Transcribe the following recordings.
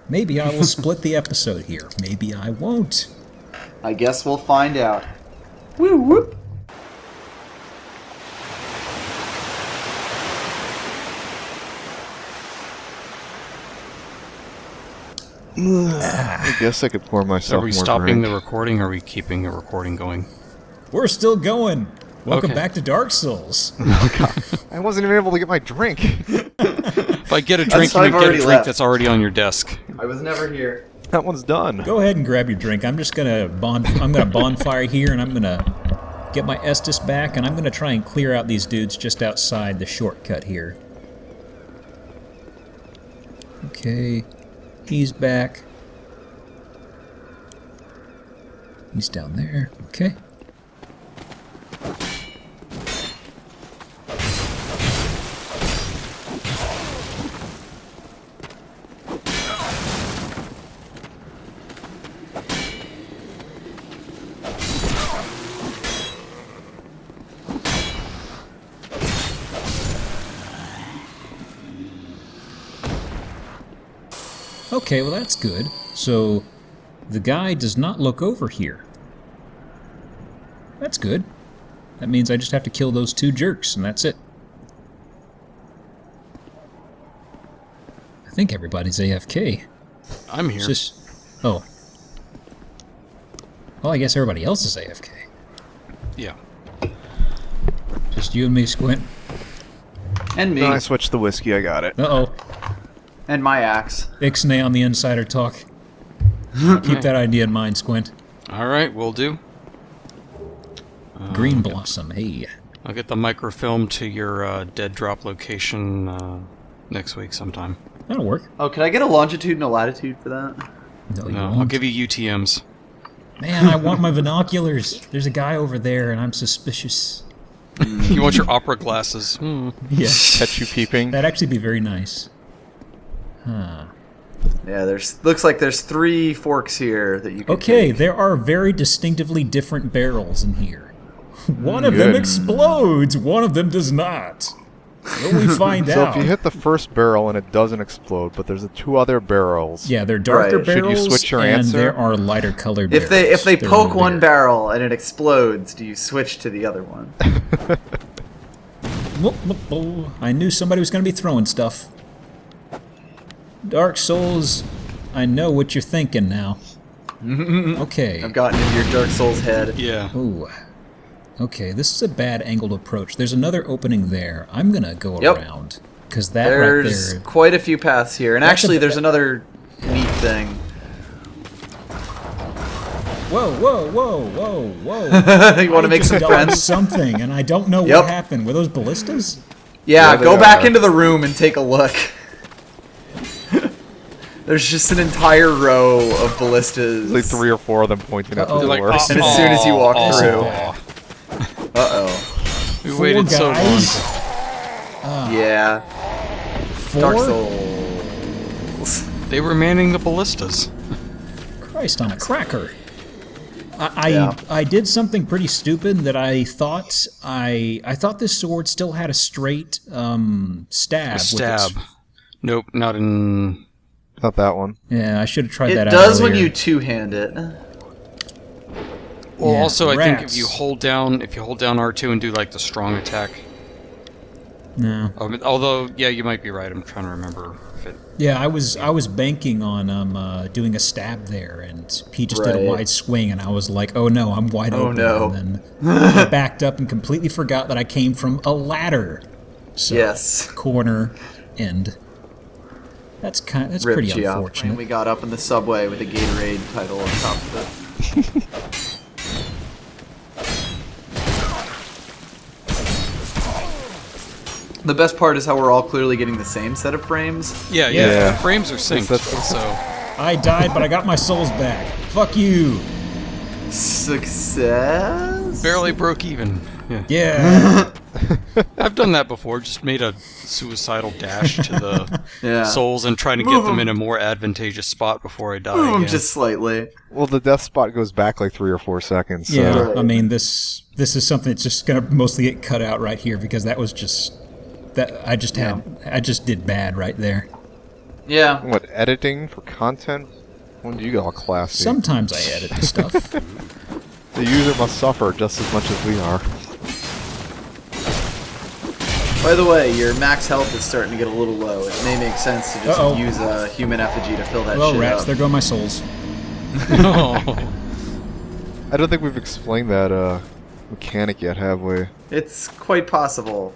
Maybe I will split the episode here. Maybe I won't. I guess we'll find out. Woo whoop. I guess I could pour myself So are we more stopping drink. the recording, or are we keeping the recording going? We're still going. Welcome Okay. back to Dark Souls. I wasn't even able to get my drink. If I get a drink, why you I've get a already drink left. that's already on your desk. I was never here. That one's done. Go ahead and grab your drink. I'm just gonna bonfire here, and I'm gonna get my Estus back, and I'm gonna try and clear out these dudes just outside the shortcut here. Okay, he's back. He's down there. Okay. Okay, well that's good. So, the guy does not look over here. That's good. That means I just have to kill those two jerks, and that's it. I think everybody's AFK. I'm here. It's just... Oh. Well, I guess everybody else is AFK. Yeah. Just you and me, Squint. And me. No, I switched the whiskey, I got it. Uh-oh. And my axe. Ixnay on the Insider Talk. Keep that idea in mind, Squint. All right, will do. Green Blossom, hey. I'll get the microfilm to your dead drop location next week sometime. That'll work. Oh, can I get a longitude and a latitude for that? No, you No, won't. I'll give you UTMs. Man, I want my binoculars. There's a guy over there, and I'm suspicious. You want your opera glasses? Hmm. Yeah, Catch you peeping. that'd actually be very nice. Huh. Yeah, looks like there's 3 forks here that you can Okay, take. there are very distinctively different barrels in here. One of them Good. explodes, one of them does not. Will we find So out? if you hit the first barrel and it doesn't explode, but there's the 2 other barrels. Yeah, they're darker Right. Should you barrels, switch your and answer? there are lighter colored If barrels. they They're poke really one bigger. barrel and it explodes, do you switch to the other one? Whoop, whoop, whoop. I knew somebody was going to be throwing stuff. Dark Souls, I know what you're thinking now. Okay. I've gotten into your Dark Souls head. Yeah. Ooh. Okay, this is a bad angled approach. There's another opening there. I'm gonna go Yep. around. Because that There's right there... quite a few paths here, and That's actually a- there's another neat thing. Whoa, whoa, whoa, whoa, whoa. You want to make some Done friends? something, and I don't know Yep. what happened. Were those ballistas? Yeah, Yeah, go they back are. into the room and take a look. There's just an entire row of ballistas. There's like 3 or 4 of them pointing at the Uh-oh. They're like, door. And as soon as you walk through. Uh-oh. We waited so long. guys? Yeah. Dark Four? Souls. They were manning the ballistas. Christ on a cracker. Yeah. I did something pretty stupid that I thought thought this sword still had a straight stab. A with stab. its- Nope, not in... Not that one. Yeah, I should have tried It that out does when earlier. you two-hand it. Well, Yeah, also, I think if rats. you hold down R2 and do, like, the strong attack... No. Although, yeah, you might be right. I'm trying to remember if it... Yeah, I was banking on doing a stab there, and he just did a Right. wide swing, and I was like, oh no, I'm wide Oh, open. no. And then I backed up and completely forgot that I came from a ladder. So, Yes. corner, end. That's Rip pretty Geoff. unfortunate. And we got up in the subway with a Gatorade title on top of it. The best part is how we're all clearly getting the same set of frames. Yeah, Yeah. the frames are synced, That's- so... I died, but I got my souls back. Fuck you. Success? Barely broke even. Yeah. Yeah. I've done that before, just made a suicidal dash to the Yeah. souls and trying to Move get them 'em. in a more advantageous spot before I die Move 'em again. just slightly. Well, the death spot goes back like 3 or 4 seconds. So. Yeah, Right. I mean this is something that's just gonna mostly get cut out right here because that was just that I just did bad right there. Yeah. What, editing for content? When do you get all classy? Sometimes I edit the stuff. The user must suffer just as much as we are. By the way, your max health is starting to get a little low. It may make sense to just use a human effigy to fill that Hello, shit rats. up. There go my souls. I don't think we've explained that mechanic yet, have we? It's quite possible.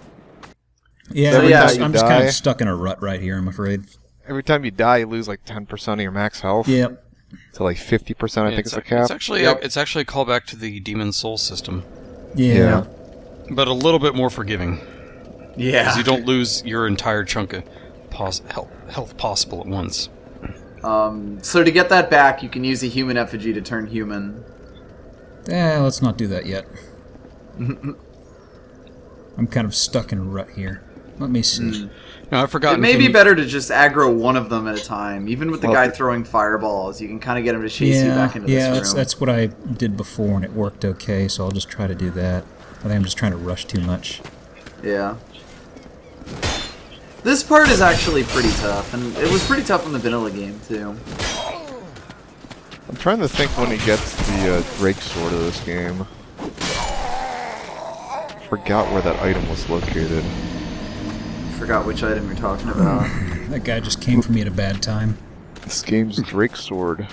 Yeah, So, yeah, you I'm just kind die. of stuck in a rut right here, I'm afraid. Every time you die, you lose like 10% of your max health. Yep. To like 50%, I think is the cap. It's actually it's actually a callback to the Demon Soul system, Yeah. but a little bit more forgiving. Yeah. Because you don't lose your entire chunk of health possible at once. So to get that back, you can use a human effigy to turn human. Let's not do that yet. I'm kind of stuck in a rut here. Let me see. No, I've forgotten. It may be better to just aggro one of them at a time. Even with the Well, guy throwing fireballs, you can kind of get him to chase you back into this room. that's what I did before, and it worked okay, so I'll just try to do that. I think I'm just trying to rush too much. Yeah. This part is actually pretty tough, and it was pretty tough in the vanilla game, too. I'm trying to think when he gets the Drake sword of this game. Forgot where that item was located. Forgot which item you're talking about. That guy just came for me at a bad time. This game's Drake sword.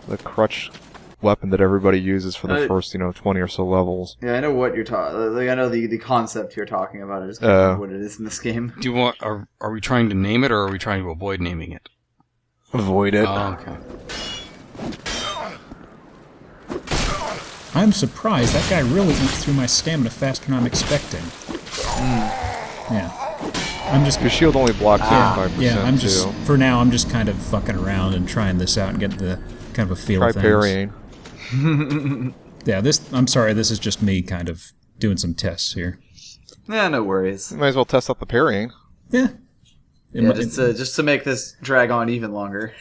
The crutch weapon that everybody uses for the first, 20 or so levels. Yeah, I know what you're talking. Like, I know the concept you're talking about. I just can't remember what it is in this game. Do you want? Are we trying to name it, or are we trying to avoid naming it? Avoid it. Oh, okay. I'm surprised. That guy really eats through my stamina faster than I'm expecting. Yeah. I'm just... Your shield only blocks 85% Yeah, I'm just... too. For now, I'm just kind of fucking around and trying this out and getting the kind of a feel Try of things. parrying. Yeah, I'm sorry, this is just me kind of doing some tests here. Yeah, no worries. You might as well test out the parrying. Yeah. Yeah, just to make this drag on even longer.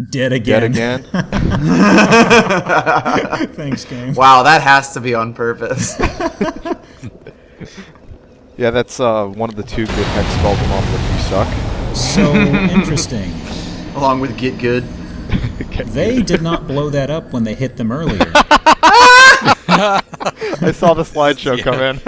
Dead again. Dead again? Thanks, game. Wow, that has to be on purpose. Yeah, that's one of the two good hex spells along with You Suck. So interesting. Along with Get Good. They did not blow that up when they hit them earlier. I saw the slideshow come in.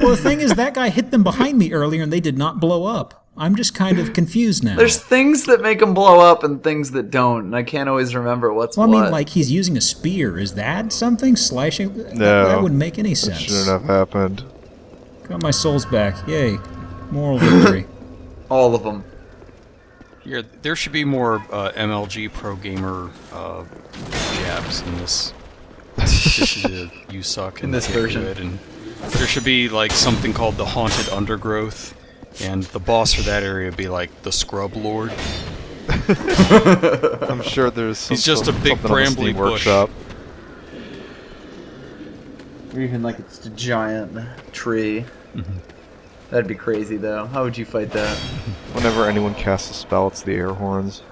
Well, the thing is, that guy hit them behind me earlier and they did not blow up. I'm just kind of confused now. There's things that make them blow up and things that don't, and I can't always remember what's Well, what. I mean, like, he's using a spear. Is that something? Slashing? No. That wouldn't make any That sense. shouldn't have happened. Got my souls back. Yay. Moral victory. All of them. Here, there should be more MLG pro gamer jabs in this. You suck. In this Get version. Good, and there should be like something called the Haunted Undergrowth, and the boss for that area would be like the Scrub Lord. I'm sure there's He's just a big something on the brambly Steam bush. Workshop. Or even like it's a giant tree. That'd be crazy, though. How would you fight that? Whenever anyone casts a spell, it's the air horns.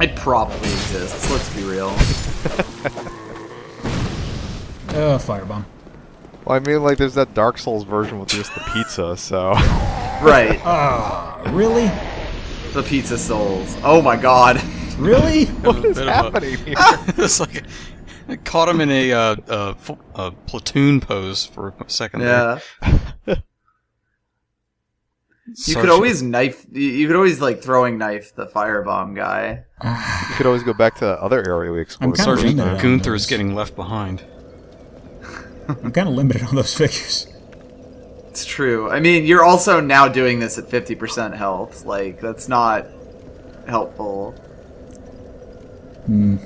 It probably exists. Let's be real. Firebomb. Well, I mean, like, there's that Dark Souls version with just the pizza, so... Right. Really? The pizza souls. Oh my god. Really? What is happening here? It's like I caught him in a platoon pose for a second. Yeah. There. You could always knife. You could always like throwing knife the firebomb guy. You could always go back to that other area we explored. I'm kinda first limited time. on Goonther those. is getting left behind. I'm kind of limited on those figures. It's true. I mean, you're also now doing this at 50% health. Like that's not helpful. You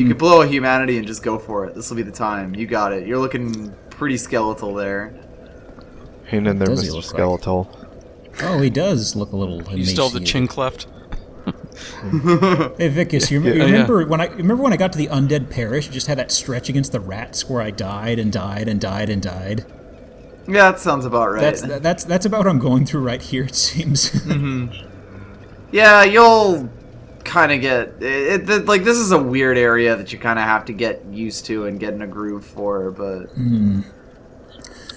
could blow a humanity and just go for it. This will be the time. You got it. You're looking pretty skeletal there. Hang in there, Does he Mr. look Skeletal. Oh, he does look a little You still have the emaciated. chin cleft? Hey Vicus, you Yeah. remember when I got to the undead parish? You just had that stretch against the rats where I died and died and died and died. Yeah, that sounds about right. That's about what I'm going through right here. It seems. Yeah, you'll kind of get like this is a weird area that you kind of have to get used to and get in a groove for. But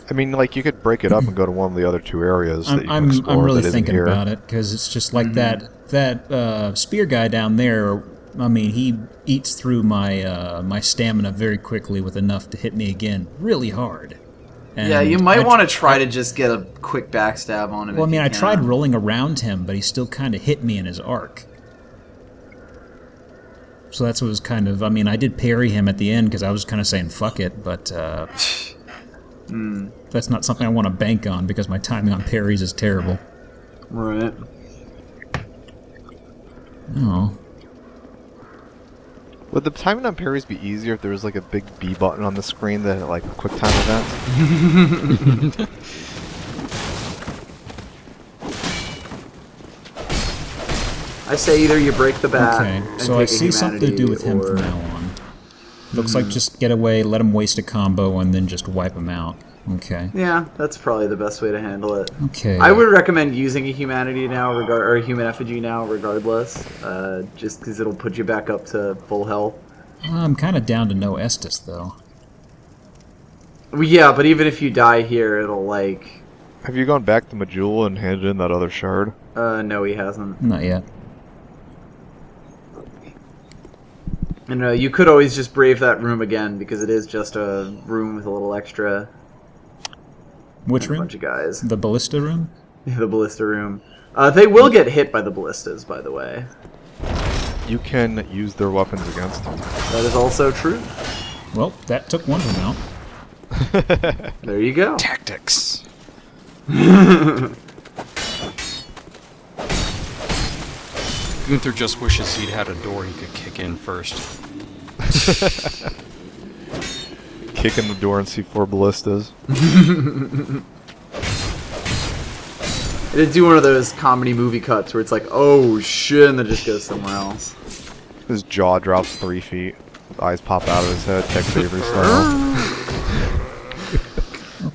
I mean, like, you could break it up and go to one of the other 2 areas that you can I'm explore really that isn't thinking here. about it because it's just like that spear guy down there. I mean, he eats through my my stamina very quickly with enough to hit me again really hard. And Yeah, you might want to try to just get a quick backstab on him. Well, I if mean, you I can. tried rolling around him, but he still kind of hit me in his arc. So that's what was kind of... I mean, I did parry him at the end because I was kind of saying fuck it, but that's not something I want to bank on because my timing on parries is terrible. Right. Oh. Would the timing on parries be easier if there was like a big B button on the screen that had like quick time events? I say either you break the back. Okay, and so I take a see something to do with him humanity, from now on. Looks like just get away, let him waste a combo, and then just wipe him out. Okay. Yeah, that's probably the best way to handle it. Okay. I would recommend using a humanity now, or a human effigy now, regardless, just because it'll put you back up to full health. I'm kind of down to no Estus, though. Well, yeah, but even if you die here, it'll like... Have you gone back to Majula and handed in that other shard? No, he hasn't. Not yet. And you could always just brave that room again, because it is just a room with a little extra... Which and a room? bunch of guys. The Ballista room? The ballista room. They will get hit by the ballistas, by the way. You can use their weapons against them. That is also true. Well, that took one of them out. There you go. Tactics. Goonther just wishes he'd had a door he could kick in first. Kick in the door and see 4 ballistas. It'd do one of those comedy movie cuts where it's like, oh shit, and then it just goes somewhere else. His jaw drops 3 feet. His eyes pop out of his head, Tex Avery style.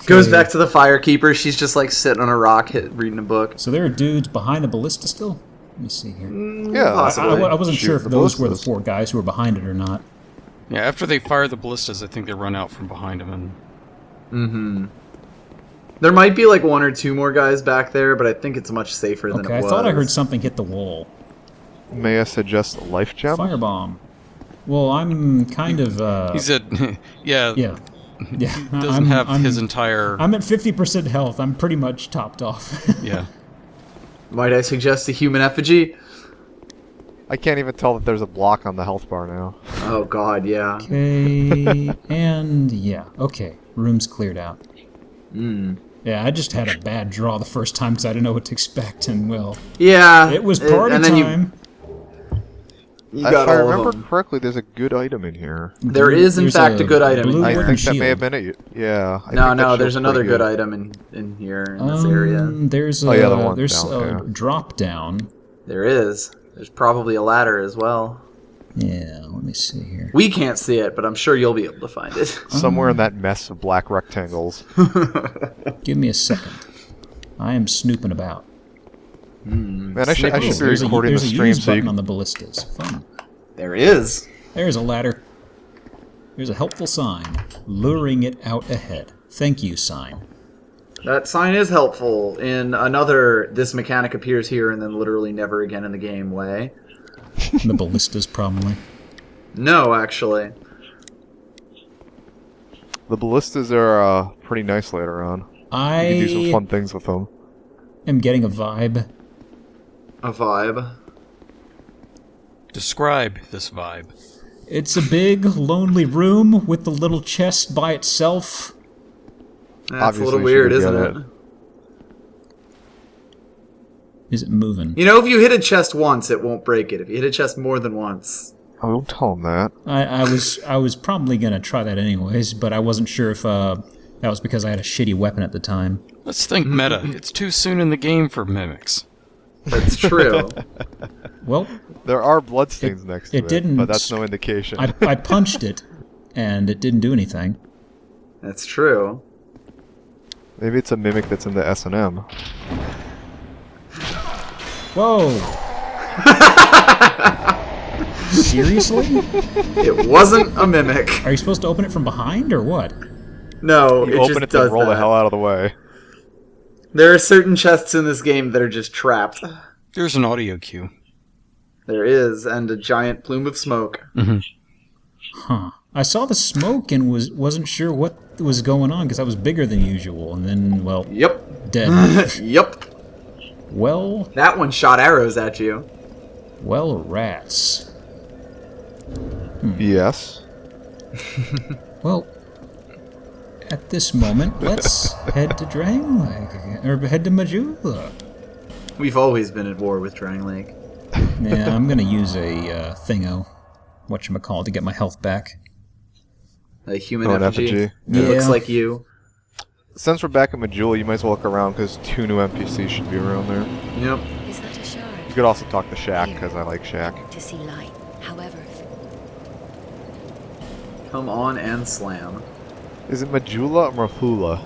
Goes back to the firekeeper. She's just like sitting on a rock, reading a book. So there are dudes behind the Ballista still? Let me see here. Yeah, Possibly. I wasn't sure if Shoot the those were the ballistas. 4 guys who were behind it or not. Yeah, after they fire the ballistas, I think they run out from behind him and... There might be like 1 or 2 more guys back there, but I think it's much safer than Okay, it I was. thought I heard something hit the wall. May I suggest a life gem? Firebomb. Well, I'm kind of, He's at... yeah. Yeah. Yeah. He doesn't have his entire... I'm at 50% health. I'm pretty much topped off. Yeah. Might I suggest a human effigy? I can't even tell that there's a block on the health bar now. Oh god, yeah. Okay, and yeah, okay. Room's cleared out. Yeah, I just had a bad draw the first time because I didn't know what to expect, and well, Yeah. it was party and then time. You got if I all remember of them. correctly, there's a good item in here. There is, in There's fact, a good item. blue I wooden think that may have shield. been it. Yeah. I No, think that there's shield's another pretty good item in here, in this area. There's a, Oh, yeah, the one there's down, a yeah. drop down. There is. There's probably a ladder as well. Yeah, let me see here. We can't see it, but I'm sure you'll be able to find it. Somewhere in that mess of black rectangles. Give me a second. I am snooping about. Man, I should be There's a recording the stream use so you button on can... the ballistas. Fun. There is. There's a ladder. There's a helpful sign. Luring it out ahead. Thank you sign. That sign is helpful in another this mechanic appears here and then literally never again in the game way. The ballistas, probably. No, actually. The ballistas are pretty nice later on. You can do some I fun things with them. am getting a vibe. A vibe. Describe this vibe. It's a big, lonely room with the little chest by itself. That's Obviously, a little she weird, would isn't get it? it. Is it moving? You know, if you hit a chest once, it won't break it. If you hit a chest more than once... Oh, don't tell him that. I was probably gonna try that anyways, but I wasn't sure if that was because I had a shitty weapon at the time. Let's think meta. It's too soon in the game for mimics. That's true. Well, There are bloodstains next to it it, didn't- but that's no indication. I punched it, and it didn't do anything. That's true. Maybe it's a mimic that's in the S&M. Whoa! Seriously? It wasn't a mimic. Are you supposed to open it from behind or what? No, You it open just it, does then roll that. the hell out of the way. There are certain chests in this game that are just trapped. There's an audio cue. There is, and a giant plume of smoke. Huh. I saw the smoke and wasn't sure what was going on because I was bigger than usual. And then, well, Yep. dead. Yep. Well, That one shot arrows at you. well, rats. Yes. Well, at this moment, let's head to Drang, or head to Majula. We've always been at war with Drang Lake. Yeah, I'm gonna use a thingo, whatchamacallit, to get my health back. A human Oh, an effigy. effigy. It Yeah. looks like you. Since we're back at Majula, you might as well look around because 2 new NPCs should be around there. Yep. Is that a shard? You could also talk to Shaq because I like Shaq. To see light. However, Come on and slam. Is it Majula or Mahula?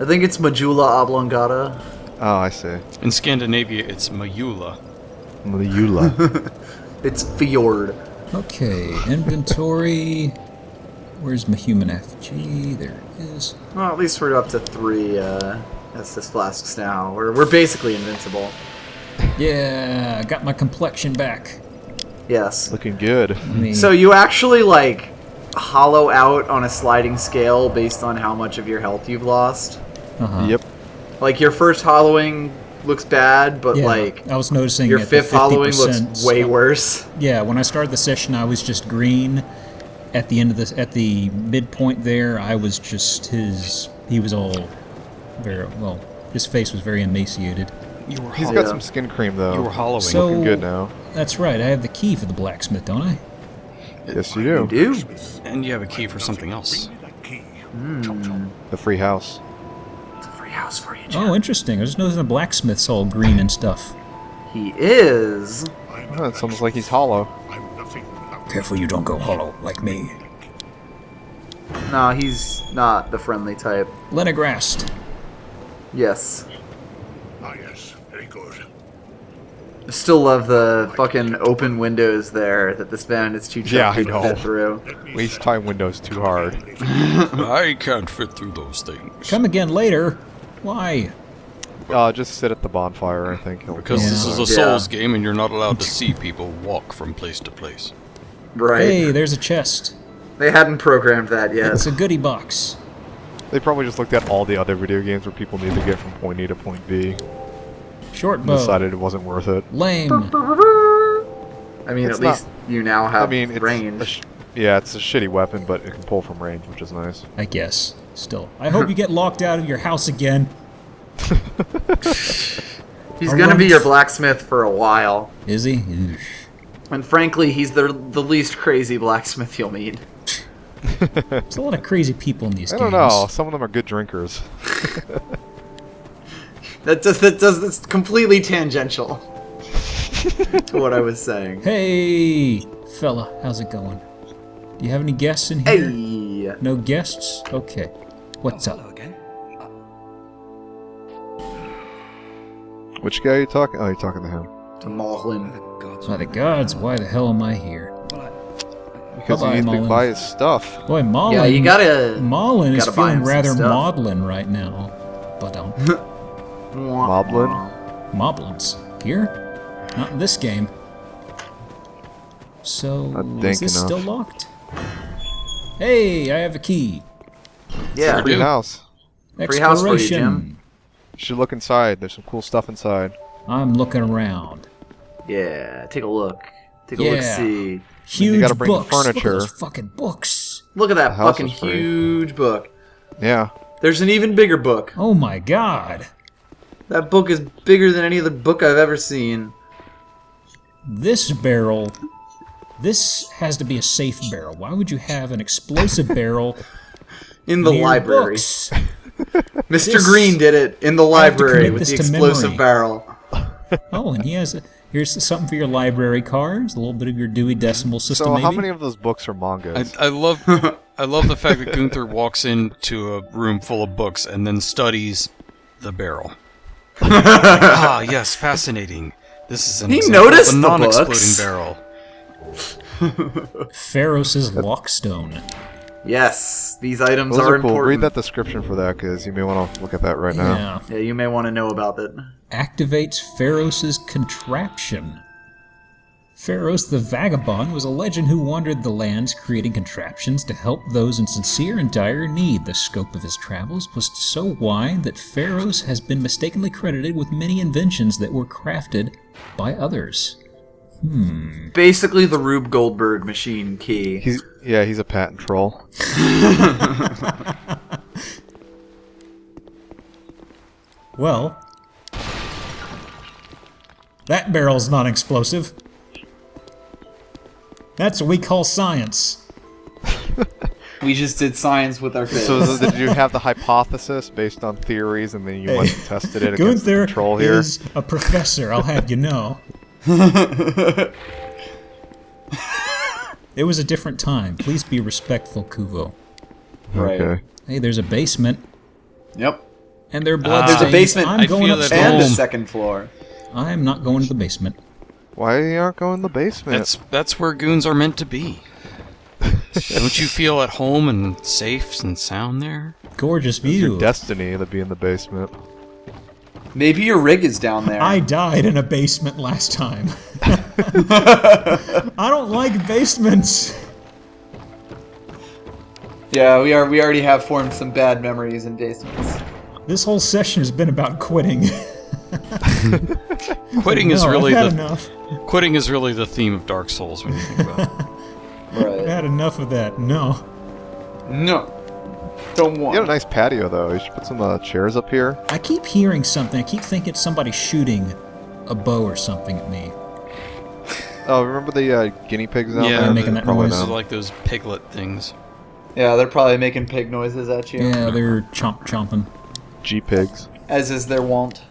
I think it's Majula Oblongata. Oh, I see. In Scandinavia, it's Majula. Majula. It's Fjord. Okay, inventory. Where's my human effigy? There it is. Well, at least we're up to 3 Estus flasks now. We're basically invincible. Yeah, got my complexion back. Yes. Looking good. I mean, So you actually, like, hollow out on a sliding scale based on how much of your health you've lost. Yep. Like, your first hollowing looks bad, but, yeah, like, I was noticing your at the fifth hollowing 50%, looks way worse. Yeah, when I started the session, I was just green. At the end of this, at the midpoint there, I was just his. He was all very well. His face was very emaciated. You were He's hollow. got some skin cream though. You were hollowing. So- Looking good now. That's right. I have the key for the blacksmith, don't I? Yes, you You do. do? And you have a key for something else. The free house. It's a free house for you, Oh, interesting. I just noticed the blacksmith's all green and stuff. He is. Oh, it's almost like he's hollow. Careful, you don't go hollow like me. No, he's not the friendly type. Lenegrast. Yes. Yes, very good. I still love the fucking open windows there that this band is too Yeah, chunky I to know. fit through. Waste time windows too hard. I can't fit through those things. Come again later. Why? Just sit at the bonfire, I think. Because Yeah. this is a Yeah. Souls game and you're not allowed to see people walk from place to place. Right. Hey, there's a chest. They hadn't programmed that yet. It's a goodie box. They probably just looked at all the other video games where people need to get from point A to point B Short and bow. decided it wasn't worth it. Lame. I mean, It's at least you now have I mean, it's range. yeah, it's a shitty weapon, but it can pull from range, which is nice. I guess. Still. I hope you get locked out of your house again. He's gonna be your blacksmith for a while. Is he? Eesh. And frankly, he's the least crazy blacksmith you'll meet. There's a lot of crazy people in these I games. don't know. Some of them are good drinkers. That's completely tangential to what I was saying. Hey, fella, how's it going? Do you have any guests in here? Hey! No guests? Okay. What's up? Which guy are you talking? Oh, you're talking to him. To Maughlin. By the gods, why the hell am I here? Because Bye-bye, you need to Mullen. buy his stuff. Boy, Mullen. Yeah, you gotta. Mullen is gotta buy feeling him some rather stuff. maudlin right now. But Moblin? Moblins here? Not in this game. So Not is dank this enough. still locked? Hey, I have a key. Yeah. Free house. Free house for you, Exploration. Jim. You should look inside. There's some cool stuff inside. I'm looking around. Yeah, take a look. Take a Yeah. look, see. Huge gotta bring the books. Look at furniture. those fucking books. Look at that The house fucking is free. huge book. Yeah. There's an even bigger book. Oh my god. That book is bigger than any other book I've ever seen. This barrel. This has to be a safe barrel. Why would you have an explosive barrel In the near library. books? Mr. This- Green did it in the I have to library commit with this the to explosive memory. barrel. Oh, and he has here's something for your library cards, a little bit of your Dewey Decimal System. So maybe? how many of those books are mangas? I love the fact that Goonther walks into a room full of books and then studies the barrel. Ah, yes, fascinating. This is an He example noticed of a the non-exploding books. barrel. Pharos' Lockstone. Yes, these items Those are are cool. important. Read that description for that, because you may want to look at that right now. Yeah. Yeah, you may want to know about it. Activates Pharos' contraption. Pharos the Vagabond was a legend who wandered the lands creating contraptions to help those in sincere and dire need. The scope of his travels was so wide that Pharos has been mistakenly credited with many inventions that were crafted by others. Basically the Rube Goldberg machine key. He's a patent troll. Well, that barrel's not explosive. That's what we call science. We just did science with our face. So did you have the hypothesis based on theories, and then you went and tested it against the Goonther control here? is a professor, I'll have you know. It was a different time. Please be respectful, Kuvo. Right. Okay. Hey, there's a basement, Yep. and there are blood There's a stains. basement. I'm I going feel that upstairs. And a Home. second floor. I'm not going to the basement. Why are you not going in the basement? That's where goons are meant to be. Don't you feel at home and safe and sound there? Gorgeous It's your view. destiny to be in the basement. Maybe your rig is down there. I died in a basement last time. I don't like basements. Yeah, we already have formed some bad memories in basements. This whole session has been about quitting. Quitting is No, really I've had the enough. quitting is really the theme of Dark Souls when you think about it. I've Right. had enough of that. No. No. Don't You want. got a nice patio, though. You should put some chairs up here. I keep hearing something. I keep thinking it's somebody shooting a bow or something at me. Oh, remember the guinea pigs down Yeah, there? making that Probably noise. This is not. like those piglet things. Yeah, they're probably making pig noises at you. Yeah, they're chomping. G-pigs. As is their wont.